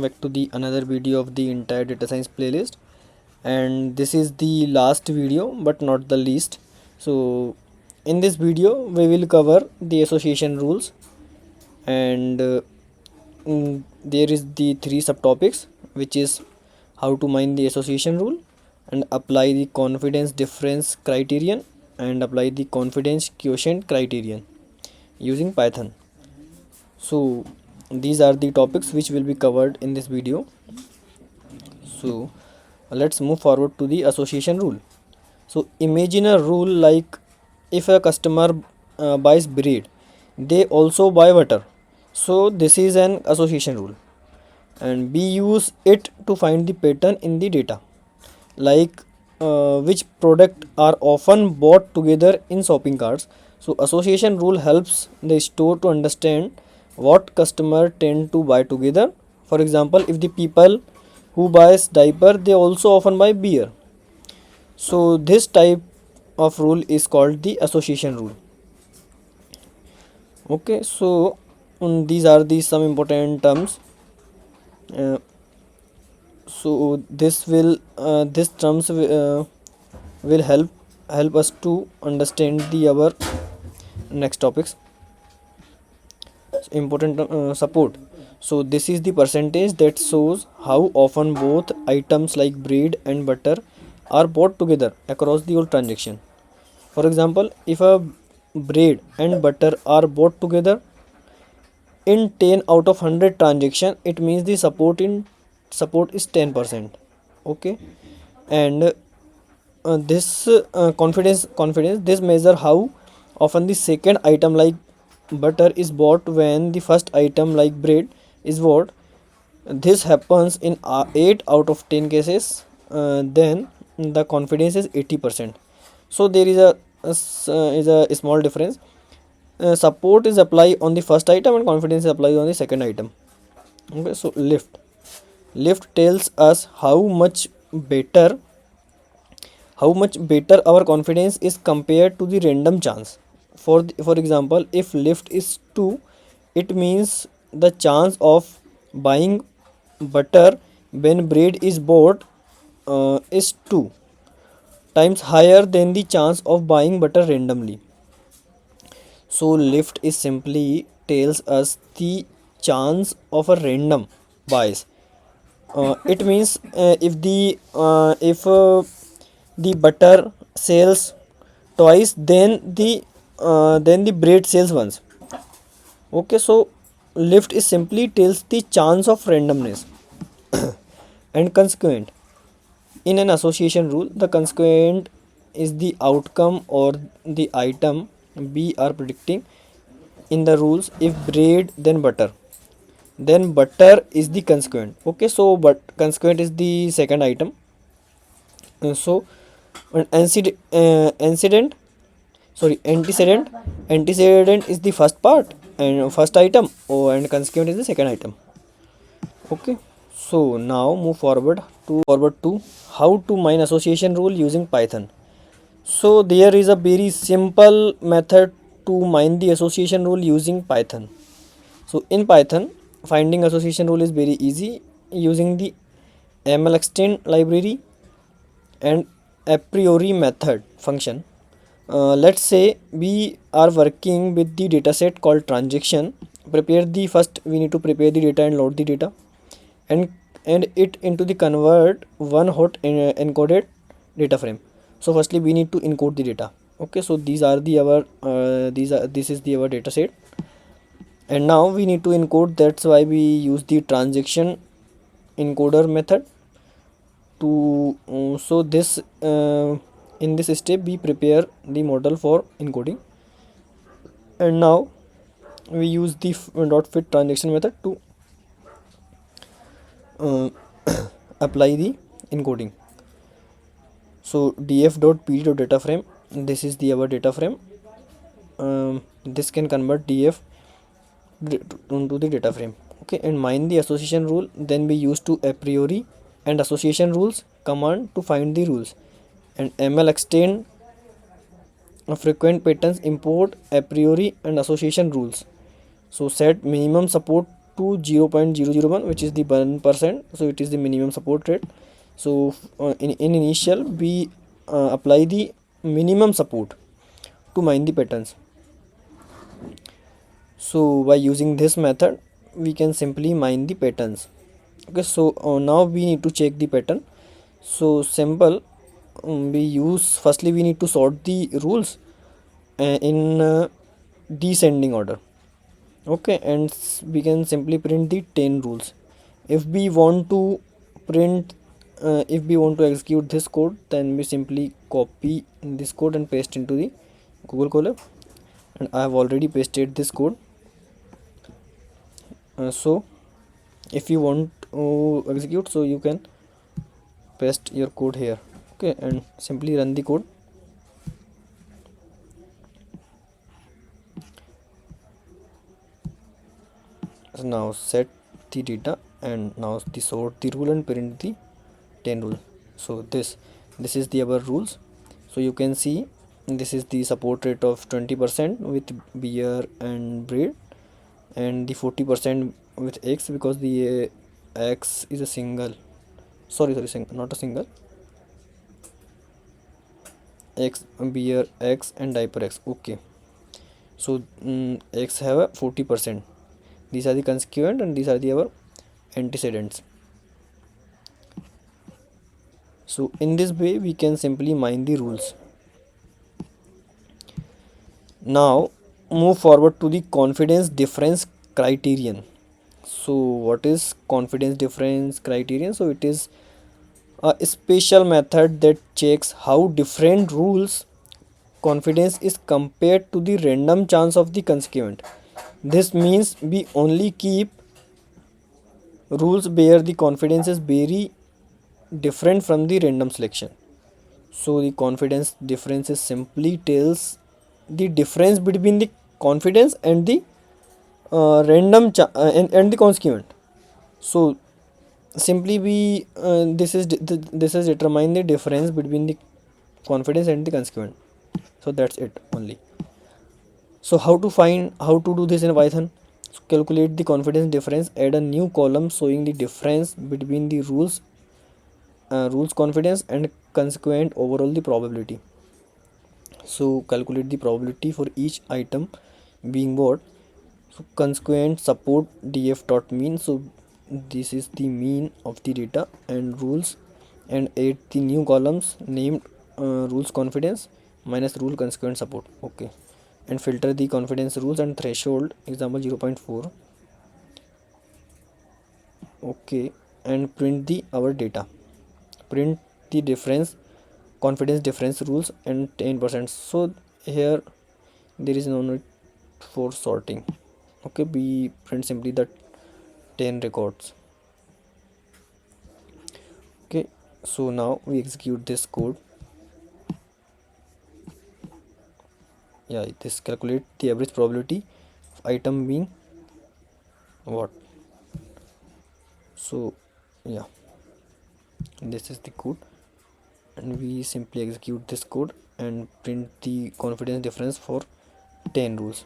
back to the another video of the entire data science playlist, and this is the last video but not the least. So in this video we will cover the association rules, and there is the three subtopics, which is how to mine the association rule and apply the confidence difference criterion and apply the confidence quotient criterion using Python. So these are the topics which will be covered in this video. So let's move forward to the association rule. So imagine a rule like, if a customer buys bread, they also buy butter. So this is an association rule, and we use it to find the pattern in the data, like which product are often bought together in shopping carts. So association rule helps the store to understand what customer tend to buy together. For example, if the people who buys diaper, they also often buy beer. So this type of rule is called the association rule. Okay, so these are the some important terms. uh, so this terms will help us to understand the our next topics. Important support. So this is the percentage that shows how often both items like bread and butter are bought together across the whole transaction. For example, if a bread and butter are bought together in 10 out of 100 transaction, it means the support is 10%. Okay, and this confidence this measure how often the second item like butter is bought when the first item like bread is bought. This happens in 8 out of 10 cases. Then the confidence is 80%. So there is a small difference. Support is applied on the first item and confidence is applied on the second item. Okay, so lift tells us how much better our confidence is compared to the random chance. For example, if lift is 2, it means the chance of buying butter when bread is bought is 2 times higher than the chance of buying butter randomly. So lift is simply tells us the chance of a random bias. It means if the butter sells twice, then the bread sells once. Okay, so lift is simply tells the chance of randomness. And consequent. In an association rule, the consequent is the outcome or the item we are predicting. In the rules, if bread then butter is the consequent. Okay, so but consequent is the second item. So an incident sorry antecedent is the first part and first item. Oh, and consequent is the second item. Okay, so now move forward to how to mine association rule using Python. So there is a very simple method to mine the association rule using Python. So in Python, finding association rule is very easy using the mlextend library and a priori method function. Let's say we are working with the dataset called transaction. We need to prepare the data and load the data and it into the convert one hot encoded data frame. So firstly we need to encode the data. Okay, so these are the our this is the our data set, and now we need to encode. That's why we use the transaction encoder method to so this in this step we prepare the model for encoding, and now we use the dot fit transaction method to uh, apply the encoding. So df.pd.data frame, this is the our data frame. This can convert df into the data frame. Okay, and mine the association rule. Then we use to a priori and association rules command to find the rules, and ml extend frequent patterns import a priori and association rules. So set minimum support to 0.001, which is the 1%, so it is the minimum support rate. So in initial we apply the minimum support to mine the patterns. So by using this method we can simply mine the patterns. Okay, so now we need to check the pattern. So simple, we use, firstly we need to sort the rules in descending order. Okay, and we can simply print the 10 rules. If we want to print if we want to execute this code, then we simply copy this code and paste into the Google Colab, and I have already pasted this code. So if you want to execute, so you can paste your code here. Okay, and simply run the code. So now set the data, and now the sort the rule and print the 10 rule. So this is the our rules. So you can see this is the support rate of 20% with beer and bread, and the 40% with eggs, because the eggs is a single, not a single, eggs, beer, eggs and diaper eggs. Okay, so eggs have a 40%. These are the consequent and these are the our antecedents. So in this way we can simply mine the rules. Now move forward to the confidence difference criterion. So what is confidence difference criterion? So it is a special method that checks how different rules confidence is compared to the random chance of the consequent. This means we only keep rules where the confidence is very different from the random selection. So the confidence difference is simply tells the difference between the confidence and the and the consequent. So simply we this is determine the difference between the confidence and the consequent. So that's it only. So how to do this in Python? So calculate the confidence difference, add a new column showing the difference between the rules confidence and consequent overall the probability. So calculate the probability for each item being bought. So consequent support df dot mean, so this is the mean of the data and rules, and add the new columns named rules confidence minus rule consequent support. Okay, and filter the confidence rules and threshold, example 0.4. Okay, and print the our data, print the difference confidence difference rules and 10%. So here there is no need for sorting. Okay, we print simply the 10 records. Okay, so now we execute this code. Yeah, this calculate the average probability of item being what. So yeah, this is the code, and we simply execute this code and print the confidence difference for 10 rules.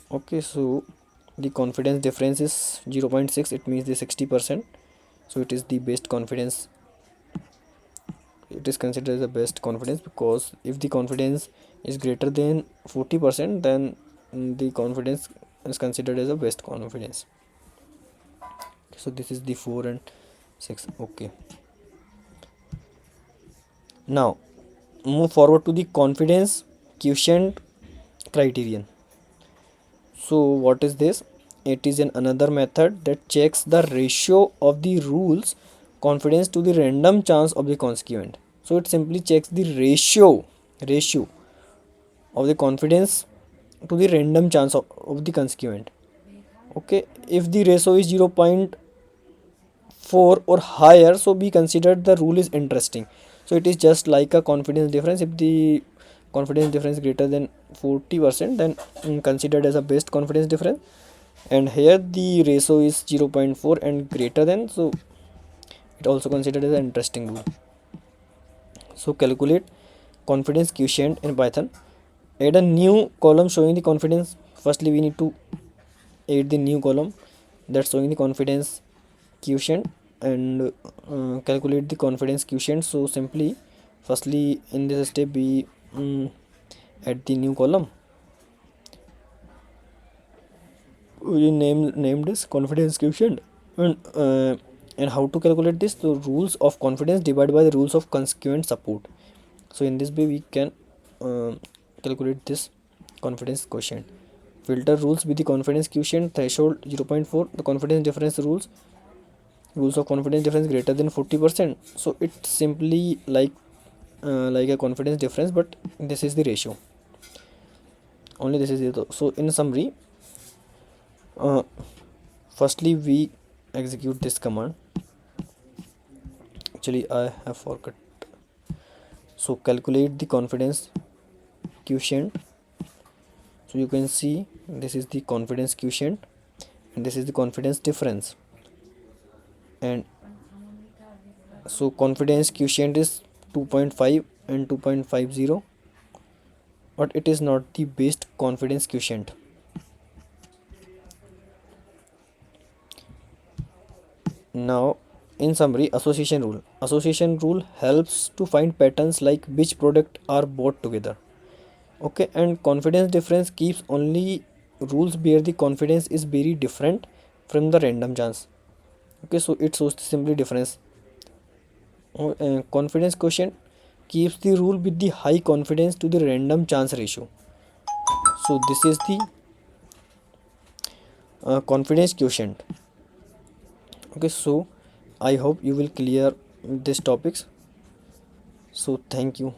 Okay, so the confidence difference is 0.6, it means the 60%. So it is the best confidence, it is considered as the best confidence, because if the confidence is greater than 40%, then the confidence is considered as a best confidence. So this is the 4 and 6. Okay, now move forward to the confidence quotient criterion. So what is this? It is another method that checks the ratio of the rules confidence to the random chance of the consequent. So it simply checks the ratio of the confidence to the random chance of the consequent. Okay, if the ratio is 0.4 or higher, so we consider the rule is interesting. So it is just like a confidence difference. If the confidence difference greater than 40%, then considered as a best confidence difference, and here the ratio is 0.4 and greater than, so it also considered as an interesting rule. So calculate confidence quotient in Python, add a new column showing the confidence. Firstly we need to add the new column that's showing the confidence quotient, and calculate the confidence quotient. So simply, firstly in this step we add the new column. We named this confidence quotient, and how to calculate this? The rules of confidence divided by the rules of consequent support. So in this way we can calculate this confidence quotient. Filter rules with the confidence quotient threshold 0.4. The confidence difference rules of confidence difference greater than 40%. So it's simply like a confidence difference, but this is the ratio. Only this is it. So in summary, uh, firstly we execute this command. Actually I have forgot. So calculate the confidence quotient. So you can see this is the confidence quotient and this is the confidence difference. And so confidence quotient is 2.5 and 2.50, but it is not the best confidence quotient. Now in summary, association rule helps to find patterns like which product are bought together. Okay, and confidence difference keeps only rules where the confidence is very different from the random chance. Okay, so it shows the simply difference. Confidence quotient keeps the rule with the high confidence to the random chance ratio. So this is the confidence quotient. Okay, so I hope you will clear these topics. So thank you.